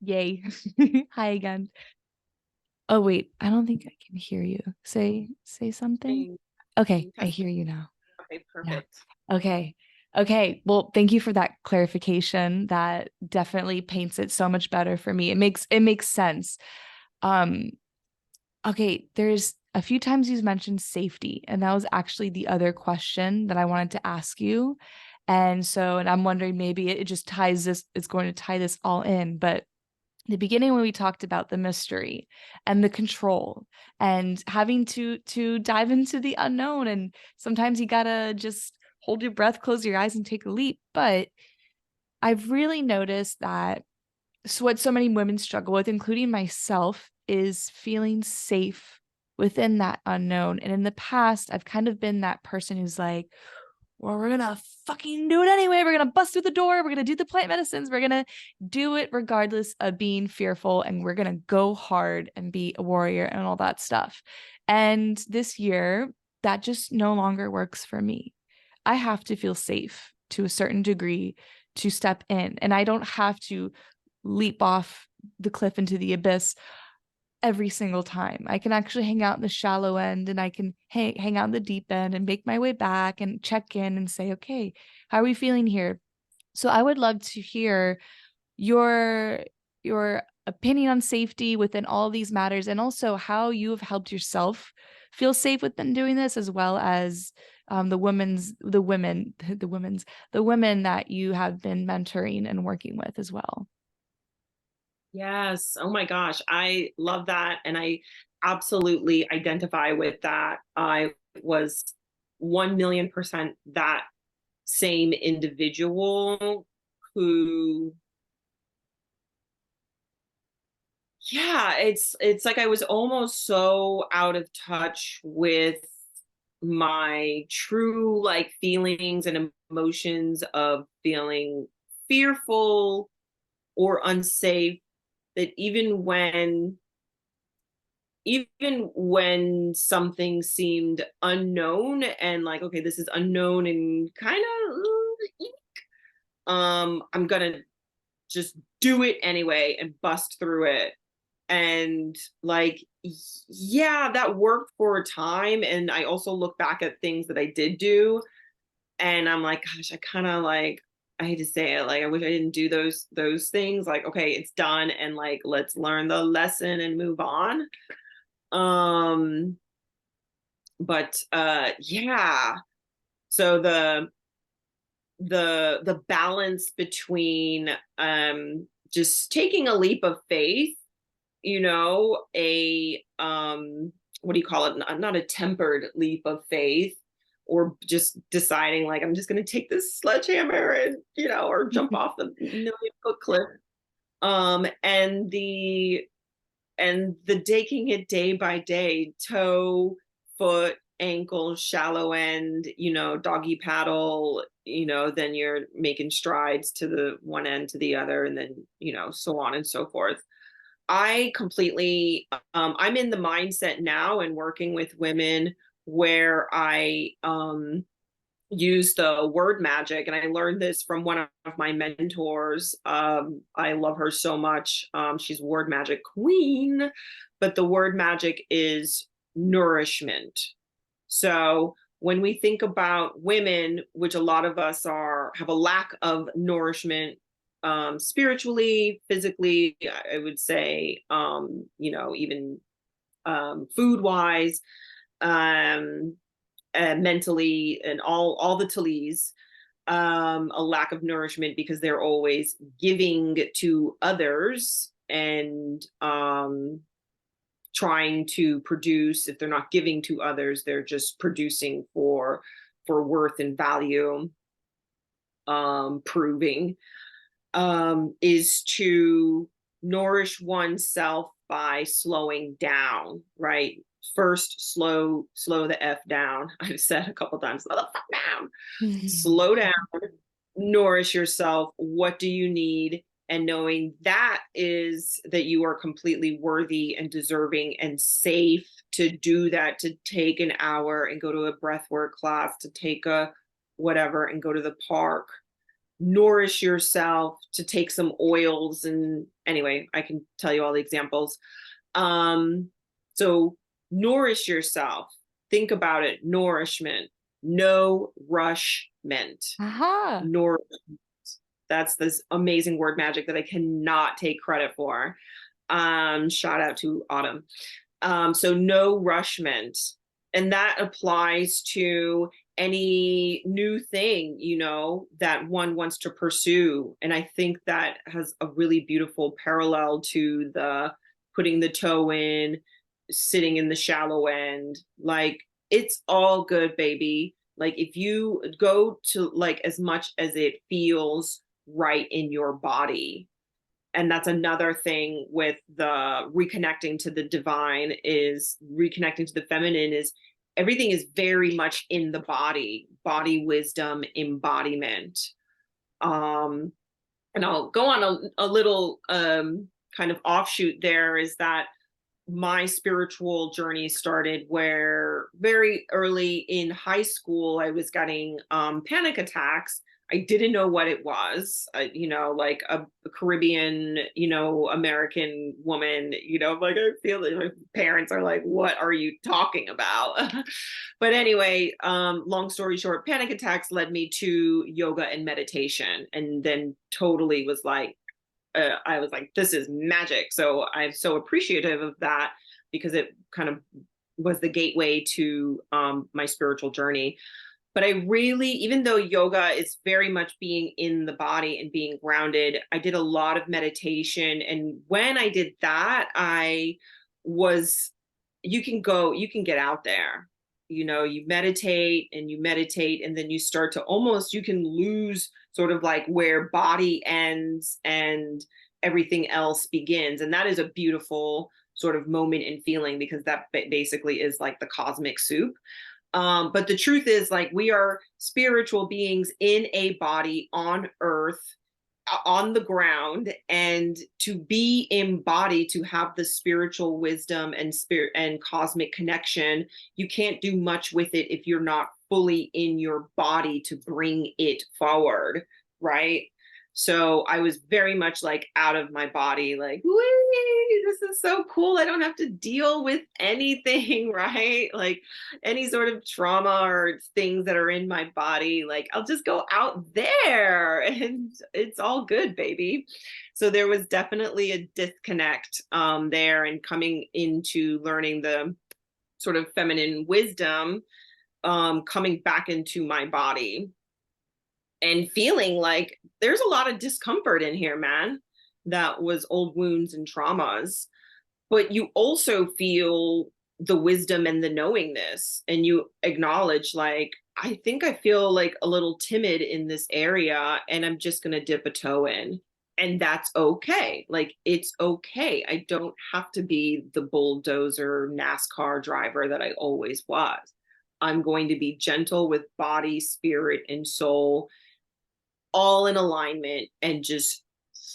Yay. Hi again. Oh wait, I don't think I can hear you. Say something. Okay, I hear Testing. you now. Okay, Yeah. perfect. Okay. Okay. Well, thank you for that clarification. That definitely paints it so much better for me. It makes sense. Um, okay, there's a few times you mentioned safety, and that was actually the other question that I wanted to ask you. And I'm wondering maybe it just ties this, it's going to tie this all in, but the beginning when we talked about the mystery and the control and having to dive into the unknown, and sometimes you gotta just hold your breath, close your eyes, and take a leap. But I've really noticed that, so what so many women struggle with, including myself, is feeling safe within that unknown. And in the past, I've kind of been that person who's like, well, we're gonna fucking do it anyway. We're gonna bust through the door. We're gonna do the plant medicines. We're gonna do it regardless of being fearful. And we're gonna go hard and be a warrior and all that stuff. And this year, that just no longer works for me. I have to feel safe to a certain degree to step in. And I don't have to leap off the cliff into the abyss every single time. I can actually hang out in the shallow end, and I can hang out in the deep end and make my way back and check in and say, okay, how are we feeling here? So I would love to hear your your opinion on safety within all these matters, and also how you have helped yourself feel safe within doing this, as well as the women that you have been mentoring and working with as well. Yes. Oh my gosh. I love that. And I absolutely identify with that. I was 1,000,000% that same individual who, yeah, it's like I was almost so out of touch with my true like feelings and emotions of feeling fearful or unsafe, that even when something seemed unknown and like, okay, this is unknown and kind of I'm gonna just do it anyway and bust through it. And like, yeah, that worked for a time, and I also look back at things that I did do, and I'm like, gosh, I kind of like, I hate to say it, like I wish I didn't do those things. Like, okay, it's done, and like let's learn the lesson and move on. um but yeah, so the balance between just taking a leap of faith, a what do you call it, not a tempered leap of faith, or just deciding like I'm just going to take this sledgehammer and or jump off the 1,000,000-foot cliff, and the taking it day by day, toe, foot, ankle, shallow end, doggy paddle, then you're making strides to the one end to the other, and then, so on and so forth. I completely, I'm in the mindset now and working with women where I use the word magic. And I learned this from one of my mentors. I love her so much. She's word magic queen, but the word magic is nourishment. So when we think about women, which a lot of us have a lack of nourishment, spiritually, physically, I would say, even food wise, um, mentally, and all the tallies, a lack of nourishment because they're always giving to others and trying to produce. If they're not giving to others, they're just producing for worth and value, proving, is to nourish oneself by slowing down, right? First, slow the F down. I've said a couple times, slow the fuck down. Slow down, nourish yourself. What do you need? And knowing that is that you are completely worthy and deserving and safe to do that, to take an hour and go to a breathwork class, to take a whatever and go to the park, nourish yourself, to take some oils. And anyway, I can tell you all the examples. So nourish yourself. Think about it. Nourishment. No rushment. Aha. Nour That's this amazing word magic that I cannot take credit for. Shout out to Autumn. So no rushment. And that applies to any new thing, that one wants to pursue. And I think that has a really beautiful parallel to the putting the toe in, sitting in the shallow end. Like, it's all good, baby. Like, if you go to, like, as much as it feels right in your body. And that's another thing with the reconnecting to the divine, is reconnecting to the feminine, is everything is very much in the body wisdom, embodiment. And I'll go on a little kind of offshoot there, is that my spiritual journey started where very early in high school I was getting panic attacks. I didn't know what it was, like a Caribbean, American woman, like, I feel that my parents are like, what are you talking about? But anyway, long story short, panic attacks led me to yoga and meditation, and then totally was like, I was like, this is magic. So I'm so appreciative of that, because it kind of was the gateway to my spiritual journey. But I really, even though yoga is very much being in the body and being grounded, I did a lot of meditation. And when I did that, you can get out there. You meditate and you meditate, and then you start to almost, you can lose sort of like where body ends and everything else begins. And that is a beautiful sort of moment and feeling, because that basically is like the cosmic soup. But the truth is, like, we are spiritual beings in a body on earth, on the ground, and to be embodied, to have the spiritual wisdom and spirit and cosmic connection, you can't do much with it if you're not fully in your body to bring it forward, right? So I was very much like out of my body, like, wee, this is so cool. I don't have to deal with anything, right? Like, any sort of trauma or things that are in my body, like, I'll just go out there and it's all good, baby. So there was definitely a disconnect there, and coming into learning the sort of feminine wisdom, coming back into my body and feeling like there's a lot of discomfort in here, man. That was old wounds and traumas. But you also feel the wisdom and the knowingness, and you acknowledge, like, I think I feel like a little timid in this area, and I'm just going to dip a toe in. And that's okay. Like, it's okay. I don't have to be the bulldozer NASCAR driver that I always was. I'm going to be gentle with body, spirit, and soul, all in alignment, and just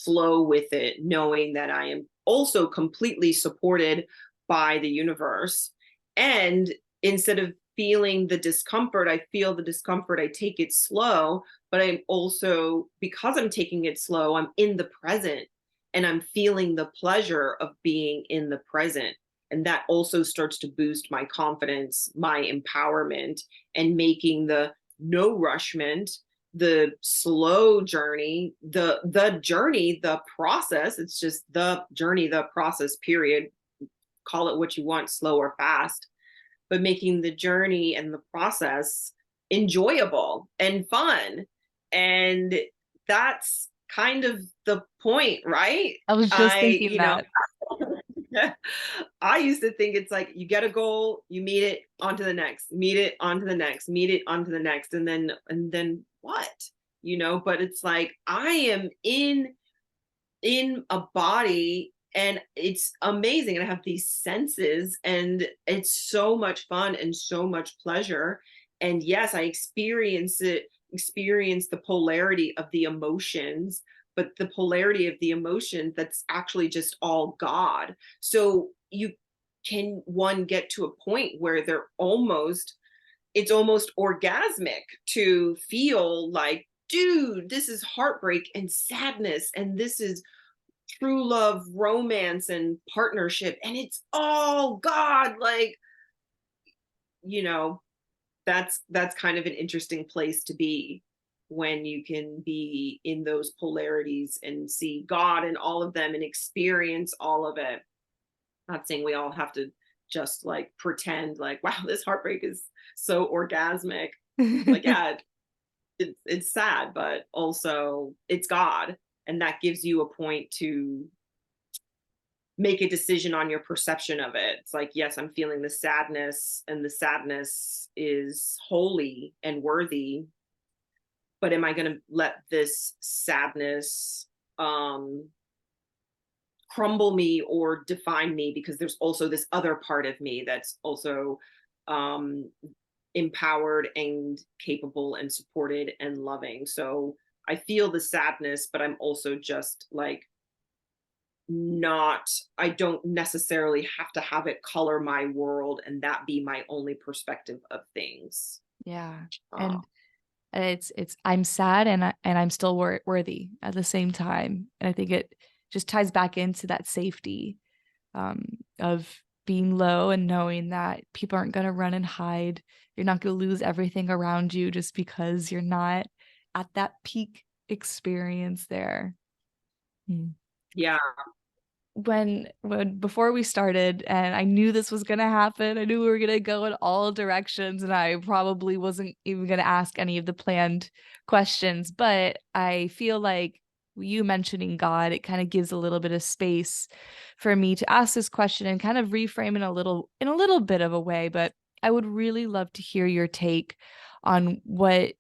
flow with it, knowing that I am also completely supported by the universe. And instead of feeling the discomfort, I feel the discomfort, I take it slow, but I'm also, because I'm taking it slow, I'm in the present, and I'm feeling the pleasure of being in the present. And that also starts to boost my confidence, my empowerment, and making the no rushment, the slow journey, the journey, the process. It's just the journey, the process, period. Call it what you want, slow or fast, but making the journey and the process enjoyable and fun. And that's kind of the point, right? I was just I, thinking that. I used to think it's like, you get a goal, you meet it, on to the next, meet it, on to the next, meet it, on to the next, and then what? But it's like, I am in a body, and it's amazing, and I have these senses, and it's so much fun and so much pleasure. And yes, I experience the polarity of the emotions, but the polarity of the emotions, that's actually just all God. So you can, one, get to a point where it's almost orgasmic to feel like dude, this is heartbreak and sadness, and this is true love, romance, and partnership, and it's all God. Like, you know, that's kind of an interesting place to be, when you can be in those polarities and see God in all of them and experience all of it. Not saying we all have to just like pretend like, wow, this heartbreak is so orgasmic. Like, yeah, it's sad, but also it's God. And that gives you a point to make a decision on your perception of it. It's like, yes, I'm feeling the sadness, and the sadness is holy and worthy, but am I going to let this sadness um crumble me or define me, because there's also this other part of me that's also um empowered and capable and supported and loving. So I feel the sadness, but I'm also just like, not, I don't necessarily have to have it color my world and that be my only perspective of things. Yeah. uh, And it's I'm sad and I'm still worthy at the same time. And I think it just ties back into that safety of being low and knowing that people aren't going to run and hide. You're not going to lose everything around you just because you're not at that peak experience there. Hmm. yeah. When before we started and I knew this was gonna happen, I knew we were gonna go in all directions and I probably wasn't even gonna ask any of the planned questions, but I feel like you mentioning God, it kind of gives a little bit of space for me to ask this question and kind of reframe in a little bit of a way, but I would really love to hear your take on what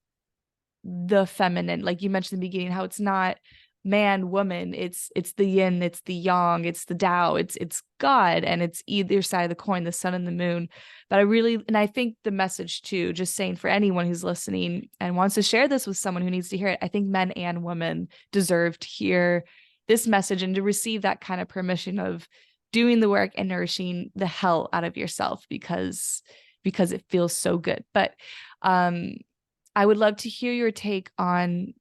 the feminine, like you mentioned in the beginning, how it's not man woman, it's the yin, it's the yang, it's the Tao, it's God, and it's either side of the coin, the sun and the moon. But I think the message too, just saying for anyone who's listening and wants to share this with someone who needs to hear it, I think men and women deserve to hear this message and to receive that kind of permission of doing the work and nourishing the hell out of yourself because it feels so good. But um I would love to hear your take on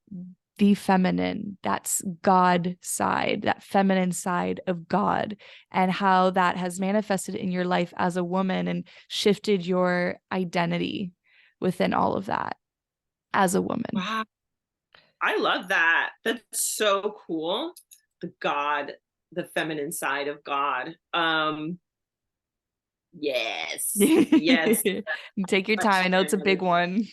the feminine, that's God side, that feminine side of God, and how that has manifested in your life as a woman and shifted your identity within all of that as a woman. Wow, I love that. That's so cool. The God, the feminine side of God. Yes, yes. Take your time. I know it's a Question. big one.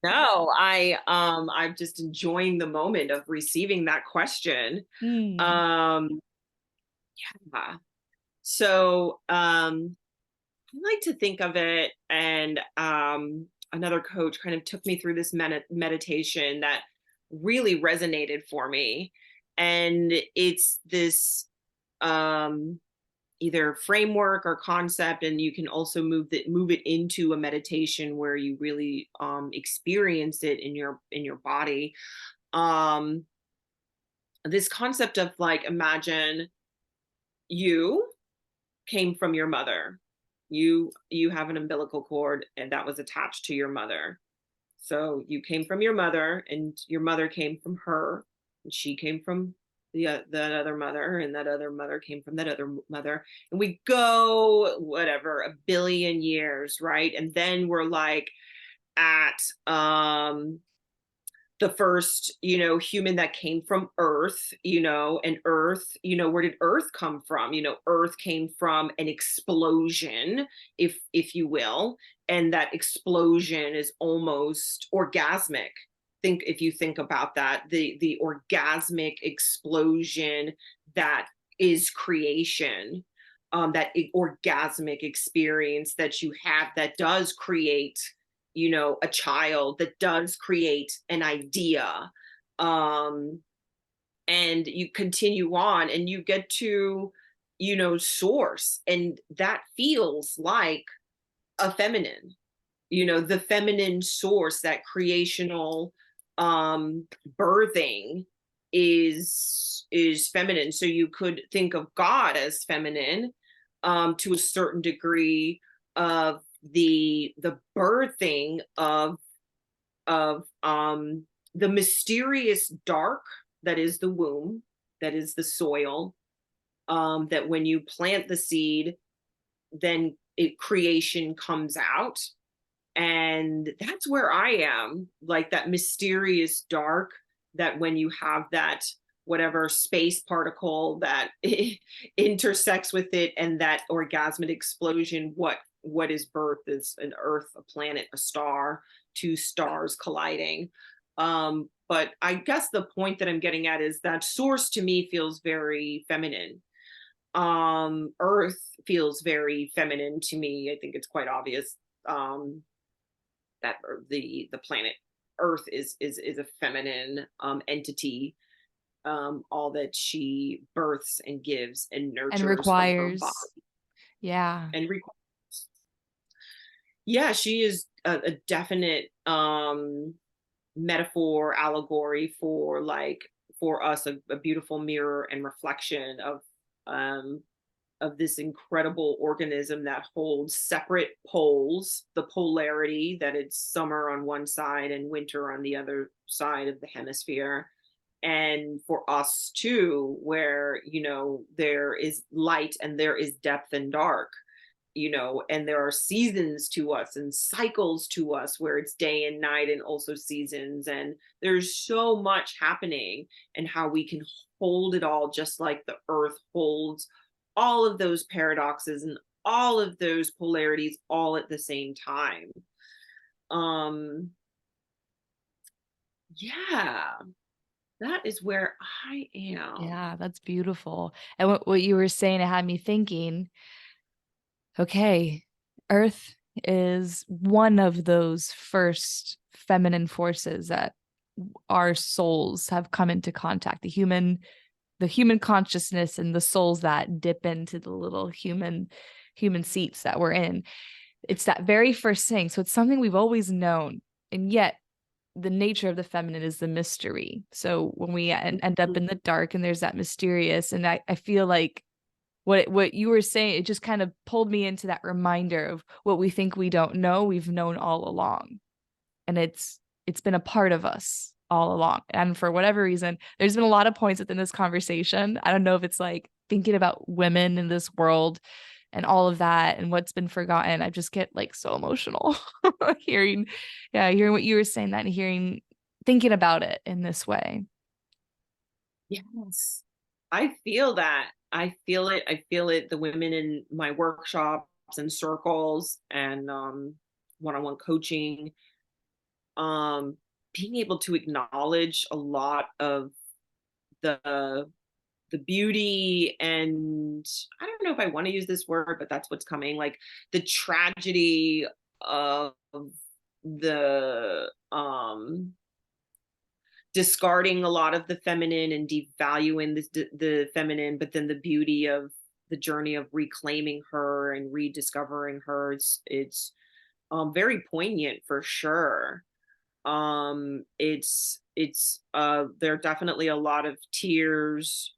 No, I'm just enjoying the moment of receiving that question. Hmm. Um, yeah. So I like to think of it, and another coach kind of took me through this meditation that really resonated for me. And it's this um either framework or concept, and you can also move it into a meditation where you really experience it in your body. um this concept of like, imagine you came from your mother. You have an umbilical cord and that was attached to your mother. So you came from your mother, and your mother came from her, and she came from that other mother, and that other mother came from that other mother, and we go whatever, a billion years, right? And then we're like at the first, human that came from Earth, and Earth, where did Earth come from? Earth came from an explosion, if you will, and that explosion is almost orgasmic. Think, if you think about that, the orgasmic explosion that is creation, that orgasmic experience that you have, that does create, a child, that does create an idea. um and you continue on and you get to, source, and that feels like a feminine, the feminine source, that creational birthing is feminine. So you could think of God as feminine, to a certain degree, of the birthing of the mysterious dark that is the womb, that is the soil, that when you plant the seed, then creation comes out. And that's where I am, like that mysterious dark, that when you have that whatever space particle that intersects with it, and that orgasmic explosion, what is birth? Is an earth, a planet, a star, two stars colliding. But I guess the point that I'm getting at is that source to me feels very feminine. Earth feels very feminine to me. I think it's quite obvious, that the planet earth is a feminine entity. All that she births and gives and And nurtures from her body requires. Yeah. and requires. Yeah, she is a definite metaphor, allegory for, like, for us, a beautiful mirror and reflection um of this incredible organism that holds separate poles, the polarity that it's summer on one side and winter on the other side of the hemisphere. And for us too, where, there is light and there is depth and dark, and there are seasons to us and cycles to us, where it's day and night and also seasons. And there's so much happening, and how we can hold it all, just like the earth holds all of those paradoxes and all of those polarities all at the same time. Um, yeah, that is where I am. Yeah, that's beautiful. And what you were saying, it had me thinking, okay, Earth is one of those first feminine forces that our souls have come into contact. The human consciousness and the souls that dip into the little human seats that we're in. It's that very first thing. So it's something we've always known. And yet the nature of the feminine is the mystery. So when we end up in the dark and there's that mysterious, and I feel like what you were saying, it just kind of pulled me into that reminder of what we think we don't know, we've known all along. And it's been a part of us all along. And for whatever reason, there's been a lot of points within this conversation. I don't know if it's like thinking about women in this world and all of that and what's been forgotten. I just get like so emotional hearing, yeah, hearing what you were saying, that and thinking about it in this way. Yes. I feel that. I feel it. I feel it. The women in my workshops and circles and one-on-one coaching, um, being able to acknowledge a lot of the beauty, and I don't know if I want to use this word, but that's what's coming, like the tragedy of the discarding a lot of the feminine and devaluing the feminine, but then the beauty of the journey of reclaiming her and rediscovering her. It's very poignant for sure. It's there are definitely a lot of tears,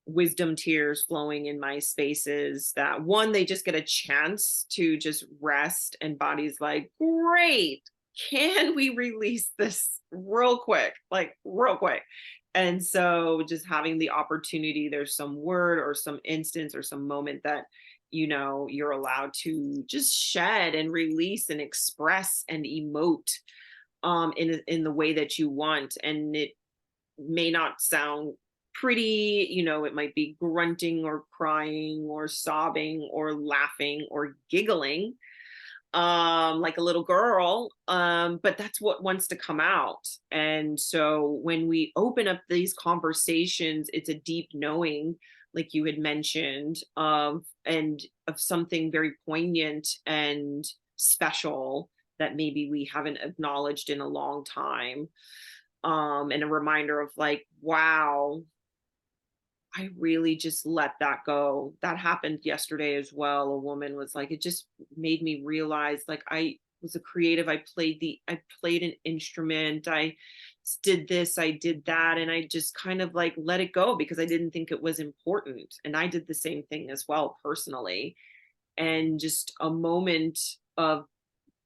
wisdom tears flowing in my spaces, that one, they just get a chance to just rest, and body's like, great, can we release this real quick, like real quick. And so just having the opportunity, there's some word or some instance or some moment that you're allowed to just shed and release and express and emote in the way that you want. And it may not sound pretty, it might be grunting or crying or sobbing or laughing or giggling, like a little girl, but that's what wants to come out. And so when we open up these conversations, it's a deep knowing, like you had mentioned, of something very poignant and special that maybe we haven't acknowledged in a long time. And a reminder of, like, wow, I really just let that go. That happened yesterday as well. A woman was like, it just made me realize, like, I was a creative. I played an instrument. I did this, I did that. And I just kind of like let it go because I didn't think it was important. And I did the same thing as well personally. And just a moment of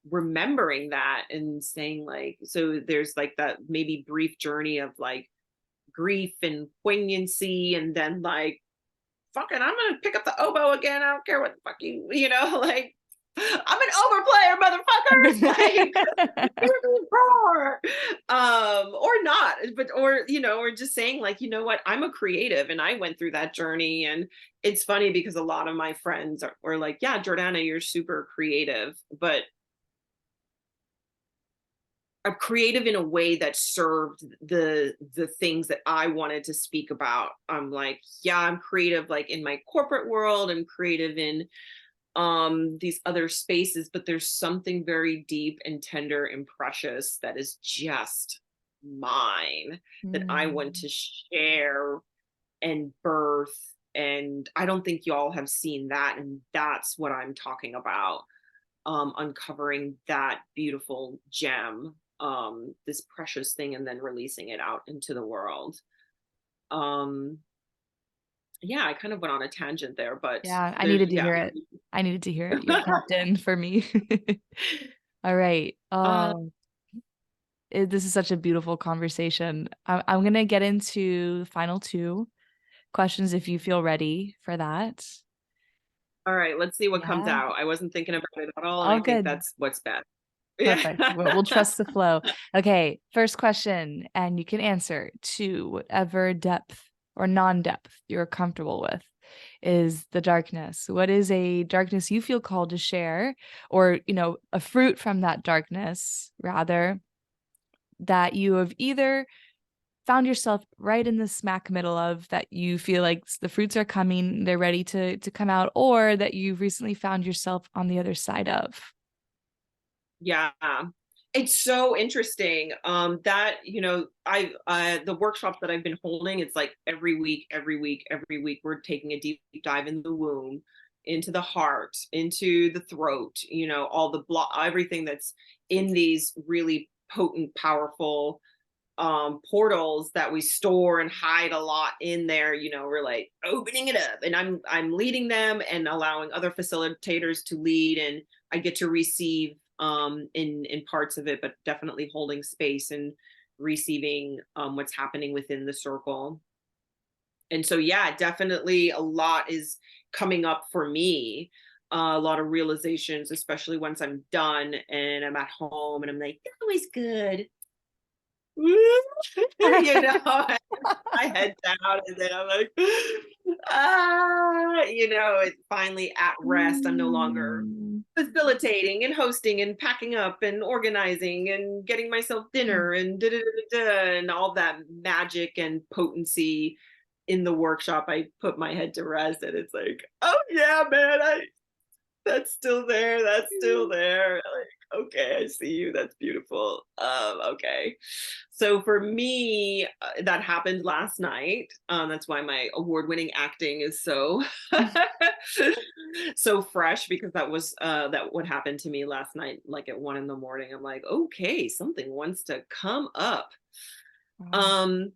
remembering that and saying like, so there's like that maybe brief journey of like grief and poignancy, and then like, fucking, I'm gonna pick up the oboe again. I don't care what the fuck you know, like, I'm an overplayer, motherfuckers. Like, hear me roar. Or not, but or you know, or just saying like, you know what, I'm a creative, and I went through that journey. And it's funny because a lot of my friends were like, yeah, Jordana, you're super creative, but a creative in a way that served the things that I wanted to speak about. I'm like, yeah, I'm creative like in my corporate world, I'm creative in these other spaces, but there's something very deep and tender and precious that is just mine, that I want Mm. to share and birth. And I don't think y'all have seen that, and that's what I'm talking about. Uncovering that beautiful gem, this precious thing, and then releasing it out into the world. um yeah, I kind of went on a tangent there, but Yeah, I there's, needed to yeah. hear it. I needed to hear it. You're captain for me. All right. uh This is such a beautiful conversation. I'm gonna get into the final two questions if you feel ready for that. all right, let's see what comes Yeah, out. I wasn't thinking about it at all, and all I think good. that's what's best. Perfect. Yeah. We'll trust the flow. Okay, first question, and you can answer to whatever depth or non-depth you're comfortable with. Is the darkness? What is a darkness you feel called to share, or a fruit from that darkness, rather, that you have either found yourself right in the smack middle of, that you feel like the fruits are coming, they're ready to come out, or that you've recently found yourself on the other side of? Yeah, it's so interesting. That, you know, I the workshops that I've been holding, it's like every week, every week, every week, we're taking a deep dive in the womb, into the heart, into the throat, you know, all the block, everything that's in these really potent, powerful portals that we store and hide a lot in there. You know, we're like opening it up, and I'm leading them and allowing other facilitators to lead, and I get to receive in parts of it, but definitely holding space and receiving what's happening within the circle. And so yeah, definitely a lot is coming up for me. A lot of realizations, especially once I'm done and I'm at home and I'm like, it's always good. You know, I put my head down, and then I'm like, you know, it's finally at rest. I'm no longer Mm. facilitating and hosting and packing up and organizing and getting myself dinner and da da da da, and all that magic and potency in the workshop. I put my head to rest, and it's like, oh yeah, man, I that's still there. That's still there. Like, okay, I see you. That's beautiful. Okay. So for me, that happened last night. That's why my award-winning acting is so so fresh, because that what happened to me last night, like at 1 in the morning. I'm like, okay, something wants to come up. Wow. Um,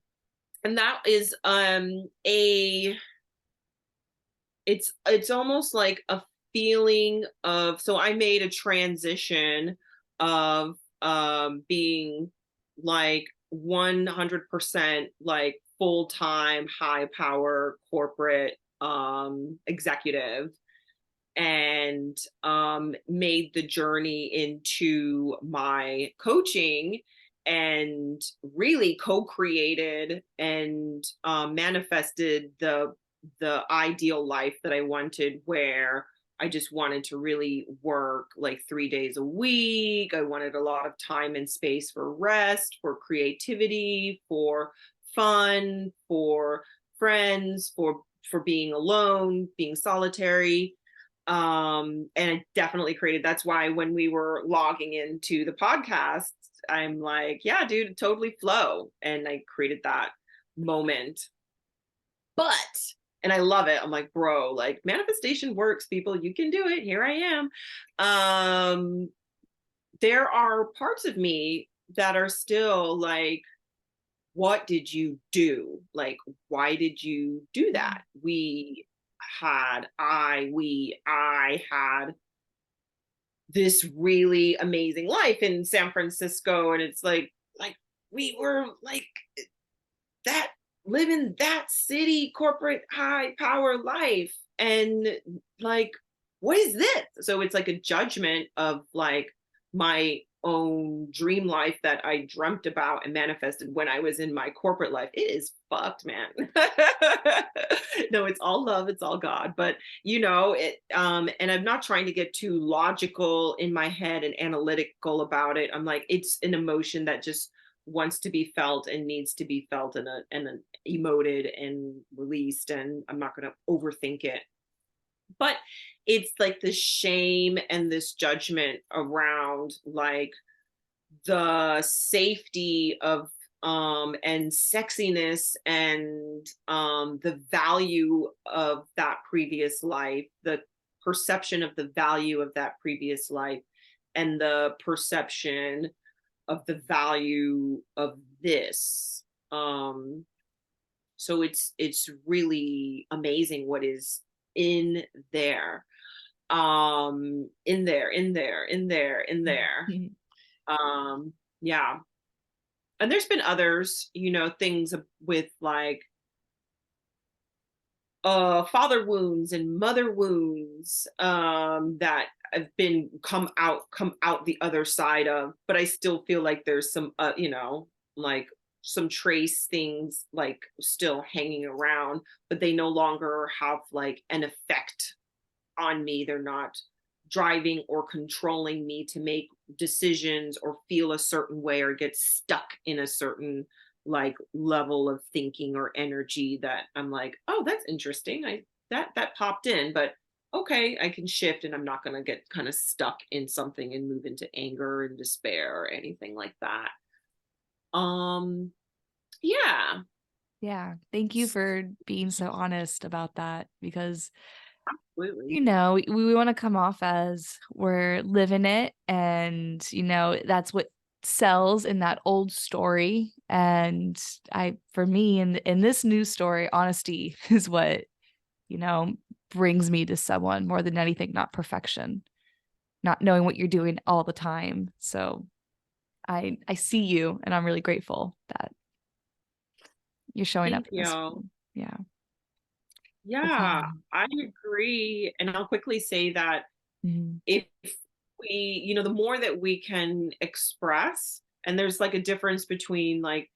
and that is a it's almost like a feeling of, so I made a transition of being like 100% like full-time high power corporate executive, and made the journey into my coaching, and really co-created and manifested the ideal life that I wanted, where I just wanted to really work like 3 days a week. I wanted a lot of time and space for rest, for creativity, for fun, for friends, for being alone, being solitary. And I definitely created, that's why when we were logging into the podcast, I'm like, yeah, dude, totally flow. And I created that moment. But and I love it. I'm like, bro, like manifestation works, people. You can do it. Here I am. Um, there are parts of me that are still like, what did you do? Like, why did you do that? I had this really amazing life in San Francisco, and it's like we were like that, living that city corporate high power life, and like, what is this? So it's like a judgment of like my own dream life that I dreamt about and manifested when I was in my corporate life. It is fucked, man. No, it's all love, it's all God, but it, and I'm not trying to get too logical in my head and analytical about it. I'm like, it's an emotion that just wants to be felt and needs to be felt and emoted and released, and I'm not going to overthink it. But it's like the shame and this judgment around like the safety of and sexiness and the value of that previous life, the perception of the value of that previous life, and the perception of the value of this. So it's really amazing what is in there. In there. Yeah. And there's been others, things with like father wounds and mother wounds that have been come out the other side of, but I still feel like there's some like some trace things like still hanging around, but they no longer have like an effect on me. They're not driving or controlling me to make decisions or feel a certain way or get stuck in a certain like level of thinking or energy that I'm like, oh, that's interesting. That popped in, but okay, I can shift and I'm not going to get kind of stuck in something and move into anger and despair or anything like that. Um yeah, Yeah. Thank you for being so honest about that because, absolutely. we want to come off as we're living it and, that's what sells in that old story. And for me, in this new story, honesty is what, you know, brings me to someone more than anything, not perfection, not knowing what you're doing all the time. So I see you and I'm really grateful that you're showing up Thank in this you. room. Yeah. Yeah, Okay. I agree. And I'll quickly say that Mhm. if we, the more that we can express, and there's like a difference between like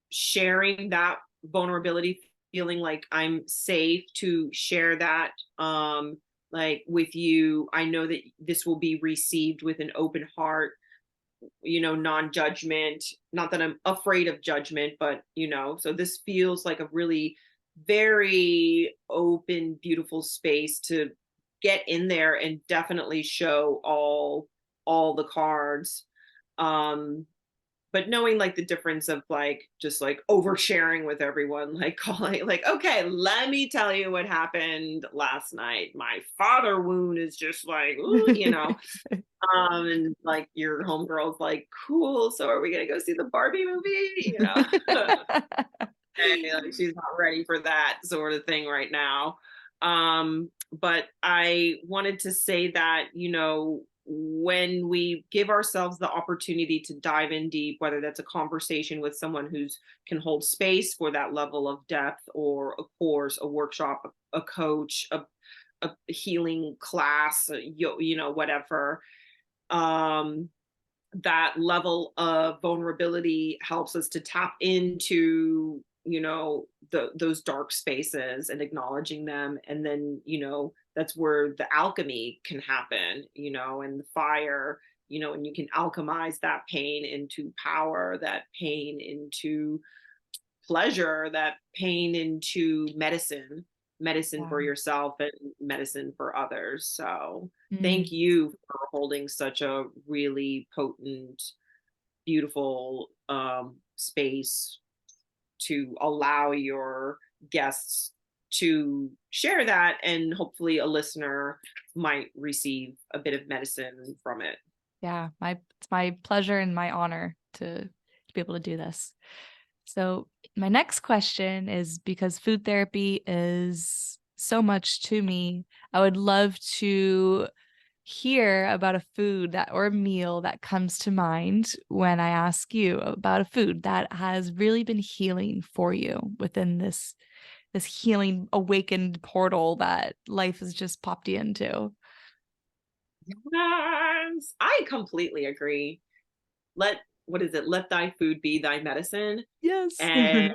sharing that vulnerability, feeling like I'm safe to share that, like with you. I know that this will be received with an open heart, non-judgment. Not that I'm afraid of judgment, but so this feels like a really very open, beautiful space to get in there and definitely show all the cards. Um, but knowing like the difference of like just like oversharing with everyone, like calling like, okay, let me tell you what happened last night. My father wound is just like, ooh, and like your homegirl's like, cool. So are we gonna go see the Barbie movie? And, like she's not ready for that sort of thing right now. But I wanted to say that, when we give ourselves the opportunity to dive in deep, whether that's a conversation with someone who's can hold space for that level of depth, or a course, a workshop, a coach, a healing class, whatever, um, that level of vulnerability helps us to tap into those dark spaces and acknowledging them, and then that's where the alchemy can happen, and the fire, and you can alchemize that pain into power, that pain into pleasure, that pain into medicine Yeah. for yourself and medicine for others. So Mm, thank you for holding such a really potent, beautiful space to allow your guests to share that, and hopefully a listener might receive a bit of medicine from it. yeah. It's my pleasure and my honor to be able to do this. So my next question is, because food therapy is so much to me, I would love to hear about a food that or a meal that comes to mind when I ask you about a food that has really been healing for you within this healing awakened portal that life has just popped you into. Yes, I completely agree. Let what is it? Let thy food be thy medicine. Yes. And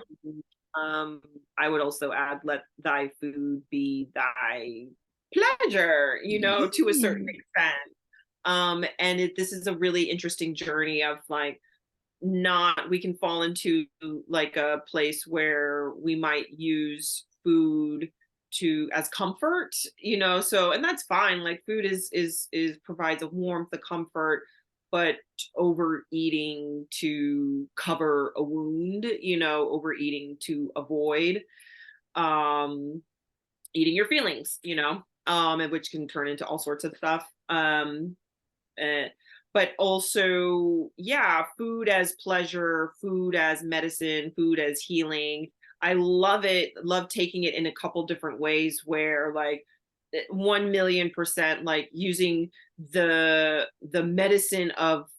um I would also add let thy food be thy pleasure, to a certain Mm. extent. And this is a really interesting journey of like not we can fall into like a place where we might use food to as comfort, so and that's fine. Like food is provides a warmth, a comfort, but overeating to cover a wound, overeating to avoid um eating your feelings, and which can turn into all sorts of stuff. uh, but also, yeah, food as pleasure, food as medicine, food as healing. I love it. Love taking it in a couple different ways where like 1,000,000% like using the medicine of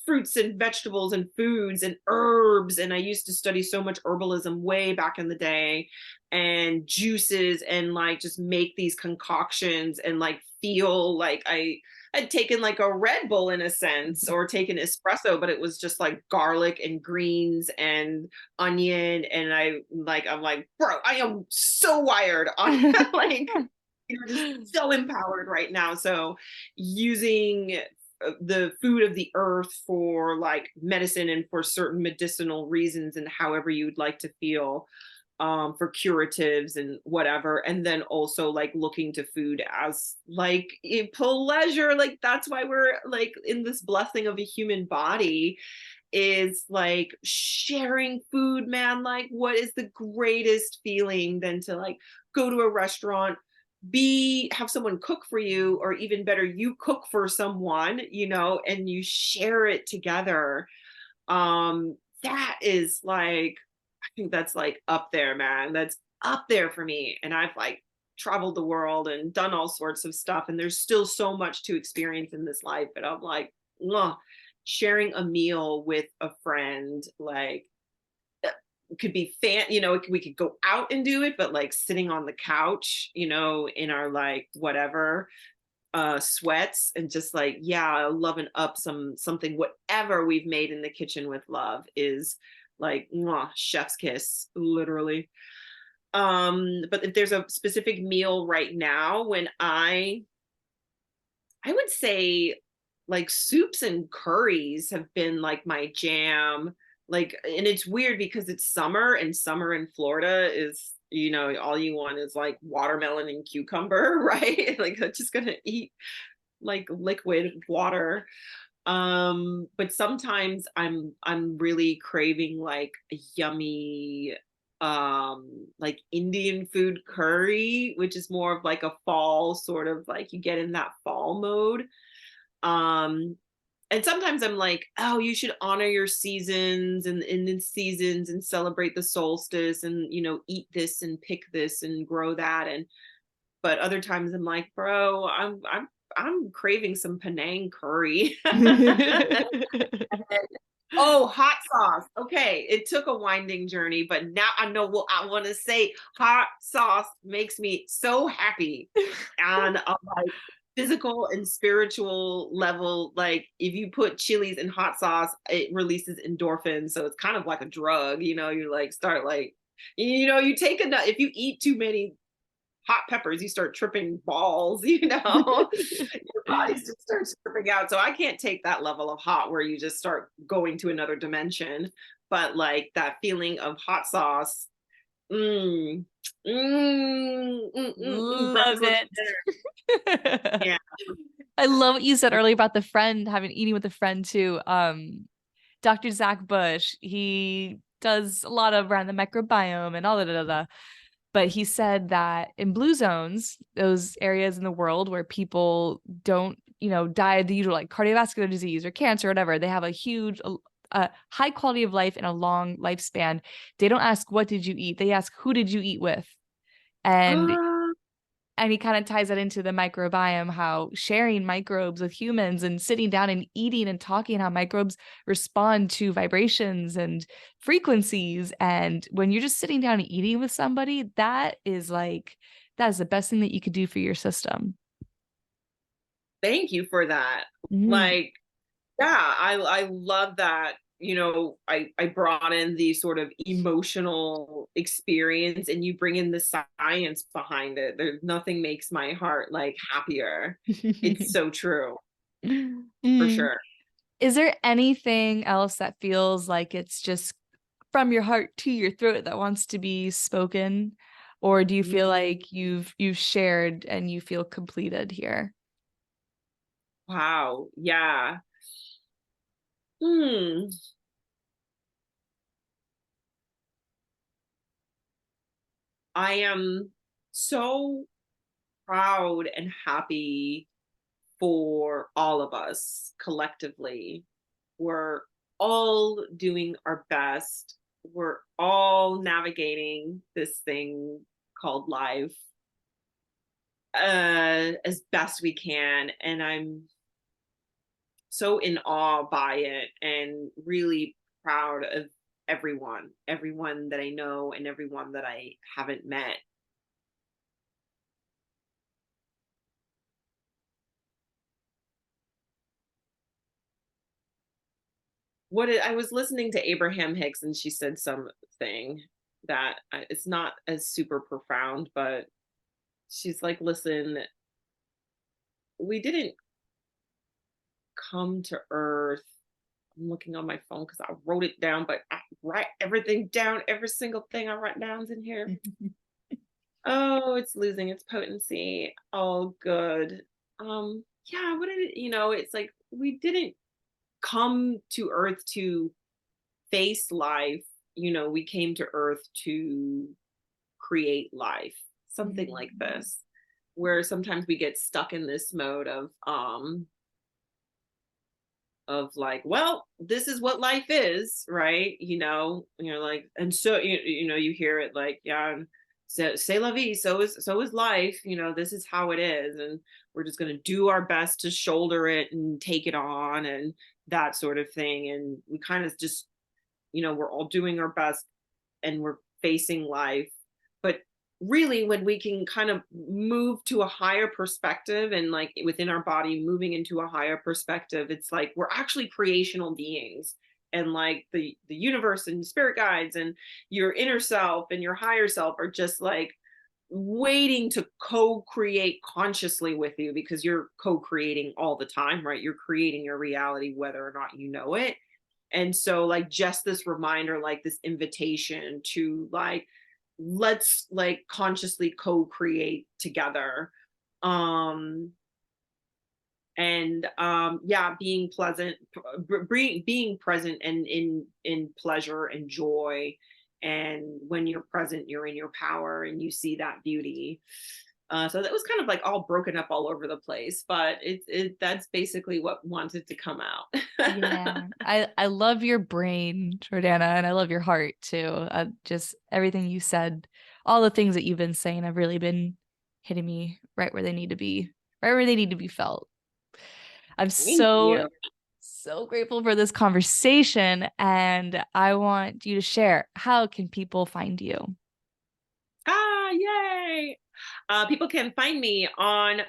fruits and vegetables and foods and herbs. And I used to study so much herbalism way back in the day, and juices, and like just make these concoctions and like feel like I had taken like a Red Bull in a sense, or taken espresso, but it was just like garlic and greens and onion. And I'm like, bro, I am so wired on like, just so empowered right now. So using the food of the earth for like medicine and for certain medicinal reasons and however you'd like to feel, for curatives and whatever. And then also like looking to food as like a pleasure. Like that's why we're like in this blessing of a human body, is like sharing food, man. Like what is the greatest feeling than to like go to a restaurant, be have someone cook for you, or even better, you cook for someone, and you share it together. That is like, I think that's like up there, man. That's up there for me. And I've like traveled the world and done all sorts of stuff, and there's still so much to experience in this life. But I'm like, ugh, sharing a meal with a friend, like it could be we could go out and do it, but like sitting on the couch, in our like whatever sweats, and just like, yeah, loving up something whatever we've made in the kitchen with love is like mwah, chef's kiss, literally. But if there's a specific meal right now, when I would say like soups and curries have been like my jam. Like, and it's weird because it's summer, and summer in Florida is, all you want is like watermelon and cucumber, right? Like I'm just gonna eat like liquid water. But sometimes I'm really craving like a yummy like Indian food curry, which is more of like a fall sort of like, you get in that fall mode. um and sometimes I'm like, oh, you should honor your seasons and the seasons and celebrate the solstice, and eat this and pick this and grow that. And but other times I'm like, bro, I'm craving some Penang curry. Oh, hot sauce. Okay, it took a winding journey, but now I know what I want to say. Hot sauce makes me so happy on a like physical and spiritual level. Like if you put chilies in hot sauce, it releases endorphins, so it's kind of like a drug. You like start like, you take enough. If you eat too many hot peppers, you start tripping balls, your body just starts tripping out. So I can't take that level of hot where you just start going to another dimension. But like that feeling of hot sauce, mm, Love breakfast, lunch, it. dinner. Yeah. I love what you said earlier about the friend having eating with a friend too. Dr. Zach Bush, he does a lot of around the microbiome and all that. But he said that in blue zones, those areas in the world where people don't, die of the usual like cardiovascular disease or cancer or whatever, they have a huge, high quality of life and a long lifespan. They don't ask, what did you eat? They ask, who did you eat with? And Ah, And he kind of ties that into the microbiome, how sharing microbes with humans and sitting down and eating and talking, how microbes respond to vibrations and frequencies. And when you're just sitting down and eating with somebody, that is the best thing that you could do for your system. Thank you for that. Mm. Like, yeah, I love that. I brought in the sort of emotional experience, and you bring in the science behind it. There's nothing makes my heart like happier. It's so true, for Mm. sure. Is there anything else that feels like it's just from your heart to your throat that wants to be spoken? Or do you feel Mm, like you've shared and you feel completed here? wow. Yeah. Hmm. I am so proud and happy for all of us collectively. We're all doing our best. We're all navigating this thing called life as best we can. And I'm so in awe by it and really proud of everyone that I know and everyone that I haven't met. I was listening to Abraham Hicks, and she said something that it's not as super profound, but she's like, listen, we didn't come to Earth. I'm looking on my phone because I wrote it down, but I write everything down. Every single thing I write down's in here. Oh, it's losing its potency. Oh, good. Yeah, what did it, it's like we didn't come to Earth to face life. We came to Earth to create life, something like Mm. this, where sometimes we get stuck in this mode of like, well, this is what life is, right? You're like, and so you hear it like, yeah, and so c'est la vie, so is life, this is how it is, and we're just going to do our best to shoulder it and take it on and that sort of thing. And we kind of just, we're all doing our best and we're facing life. But really, when we can kind of move to a higher perspective and like within our body, moving into a higher perspective, it's like we're actually creational beings. And like the universe and spirit guides and your inner self and your higher self are just like waiting to co-create consciously with you, because you're co-creating all the time, right? You're creating your reality whether or not you know it. And so like just this reminder, like this invitation to like, let's like consciously co-create together. um and yeah, being pleasant, being present and in pleasure and joy. And when you're present, you're in your power and you see that beauty. So that was kind of like all broken up all over the place, but that's basically what wanted to come out. Yeah. I love your brain, Jordana, and I love your heart too. Just everything you said, all the things that you've been saying have really been hitting me right where they need to be, right where they need to be felt. I'm Thank so, you. so grateful for this conversation, and I want you to share, how can people find you? Yay. People can find me on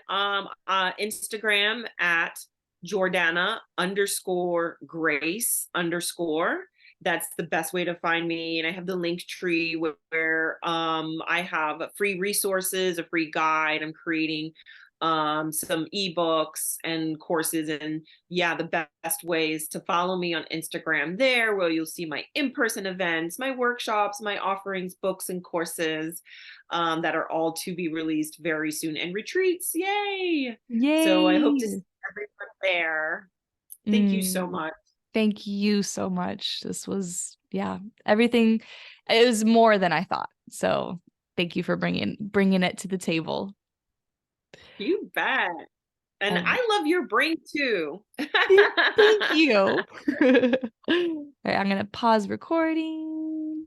Instagram at Jordana underscore Grace underscore. That's the best way to find me. And I have the link tree where I have free resources, a free guide. I'm creating some ebooks and courses. And yeah, the best ways to follow me on Instagram there, where you'll see my in-person events, my workshops, my offerings, books, and courses that are all to be released very soon, and retreats. Yay! So I hope to see Yay. everyone there. Thank you so Mm, much. thank you so much. This was, yeah, everything. It was more than I thought. So thank you for bringing it to the table. You bet. And And I love your brain too. thank you. All right, I'm gonna pause recording.